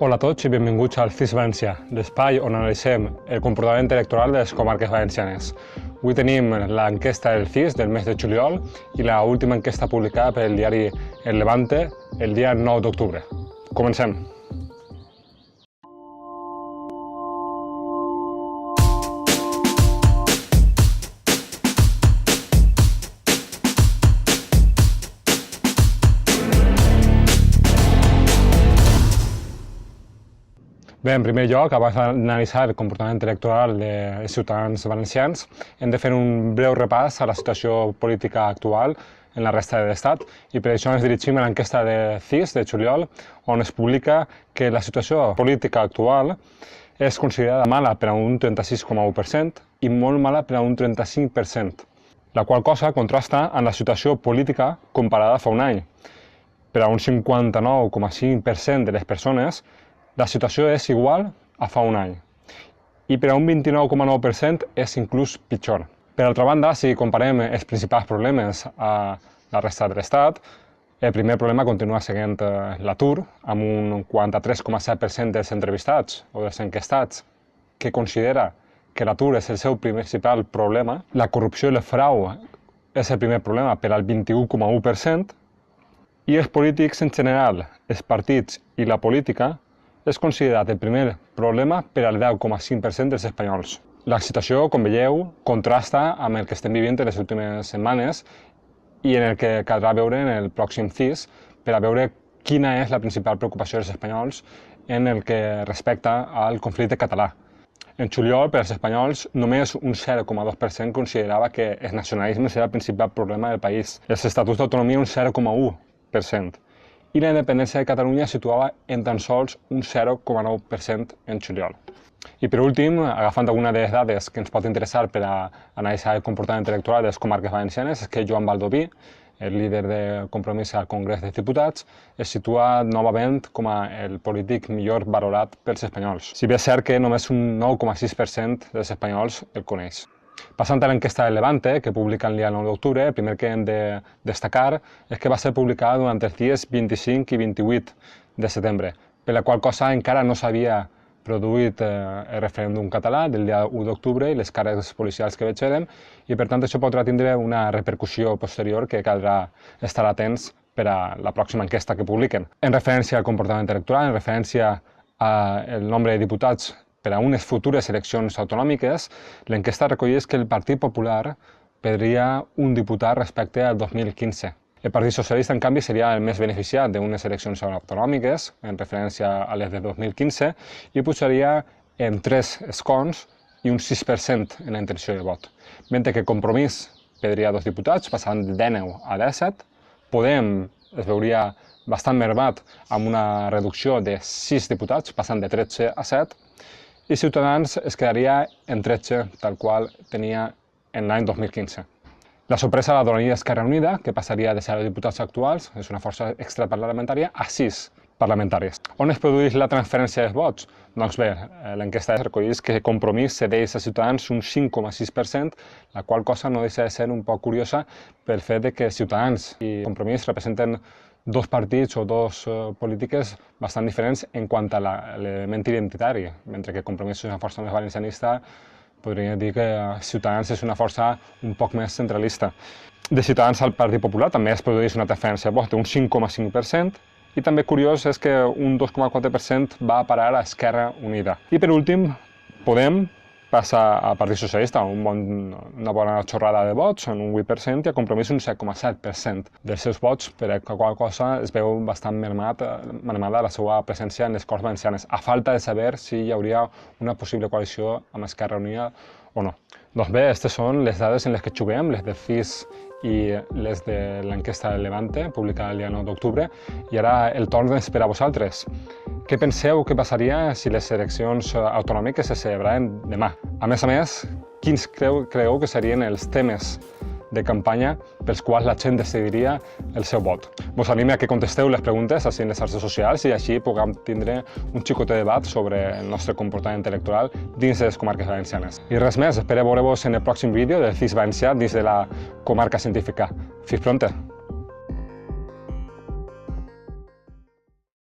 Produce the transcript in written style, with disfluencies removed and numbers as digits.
Hola a tots i benvinguts al CIS Valencià, l'espai on analitzem el comportament electoral de les comarques valencianes. Avui tenim l'enquesta del CIS del mes de juliol i l'última enquesta publicada pel diari El Levante el dia 9 d'octubre. Comencem. Bé, en primer lloc, abans d'analitzar el comportament electoral dels ciutadans valencians, hem de fer un breu repàs a la situació política actual en la resta de l'Estat i per això ens dirigim a l'enquesta de CIS de juliol, on es publica que la situació política actual és considerada mala per a un 36,1% i molt mala per a un 35%, la qual cosa contrasta amb la situació política comparada fa un any. Per a un 59,5% de les persones, la situació és igual a fa un any i per a un 29,9% és inclús pitjor. Per altra banda, si comparem els principals problemes a la resta de l'Estat, el primer problema continua sent l'atur, amb un 43,7% dels entrevistats o dels enquestats que considera que l'atur és el seu principal problema. La corrupció i el frau és el primer problema per al 21,1% i els polítics en general, els partits i la política és considerat el primer problema per al 10,5% dels espanyols. La situació, com veieu, contrasta amb el que estem vivint en les últimes setmanes i en el que caldrà veure en el pròxim CIS per a veure quina és la principal preocupació dels espanyols en el que respecta al conflicte català. En juliol, per als espanyols, només un 0,2% considerava que el nacionalisme serà el principal problema del país. Els estatuts d'autonomia un 0,1%. I la independència de Catalunya situava en tan sols un 0,9% en juliol. I per últim, agafant alguna de les dades que ens pot interessar per a analitzar el comportament electoral de les comarques valencianes, és que Joan Baldoví, el líder de Compromís al Congrés dels Diputats, es situa novament com a el polític millor valorat pels espanyols, si bé és cert que només un 9,6% dels espanyols el coneix. Passant a l'enquesta del Levante, que publica el dia 9 d'octubre, el primer que hem de destacar és que va ser publicada durant els dies 25 i 28 de setembre, per la qual cosa encara no s'havia produït el referèndum català del dia 1 d'octubre i les càrregues policials que veig eren, i per tant això podrà tindre una repercussió posterior que caldrà estar atents per a la pròxima enquesta que publiquen. En referència al comportament electoral, en referència al nombre de diputats per a unes futures eleccions autonòmiques, l'enquesta recolleix que el Partit Popular perdria un diputat respecte al 2015. El Partit Socialista, en canvi, seria el més beneficiat d'unes eleccions autonòmiques, en referència a les de 2015, i pujaria en 3 escons i un 6% en la intenció de vot. Mentre que Compromís perdria 2 diputats, passant de 19 a 17, Podem es veuria bastant mermat amb una reducció de 6 diputats, passant de 13 a 7, i Ciutadans es quedaria en 13, tal qual tenia en l'any 2015. La sorpresa la donaria Esquerra Unida, que passaria de 0 diputats actuals, és una força extraparlamentària, a 6 parlamentaris. On es produeix la transferència dels vots? Doncs bé, l'enquesta recolleix que Compromís cedeix a Ciutadans un 5,6%, la qual cosa no deixa de ser un poc curiosa pel fet de que Ciutadans i Compromís representen dos partits o dos polítiques bastant diferents en quant a l'element identitari, mentre que Compromís és una força més valencianista, podria dir que Ciutadans és una força un poc més centralista. De Ciutadans al Partit Popular també es produeix una transferència de vots d'un 5,5%, i també curiós és que un 2,4% va a parar a Esquerra Unida. I per últim, Podem passa al Partit Socialista una bona xorrada de vots, en un 8%, i a Compromís un 7,7% dels seus vots, per la qual cosa es veu bastant mermada la seva presència en les Corts Valencianes, a falta de saber si hi hauria una possible coalició amb Esquerra Unida o no. Doncs bé, aquestes són les dades en les que juguem, les del CIS i les de l'enquesta del Levante, publicada el dia 9 d'octubre, i ara el torn és per a vosaltres. Què penseu que passaria si les eleccions autonòmiques se celebraven demà? A més, quins creieu que serien els temes de campanya pels quals la gent decidiria el seu vot? Vos anime a que contesteu les preguntes així en les xarxes socials i així puguem tindre un xicotet debat sobre el nostre comportament electoral dins de les comarques valencianes. I res més, espero veure-vos en el pròxim vídeo del CIS Valencià dins de la comarca científica. Fins pronte!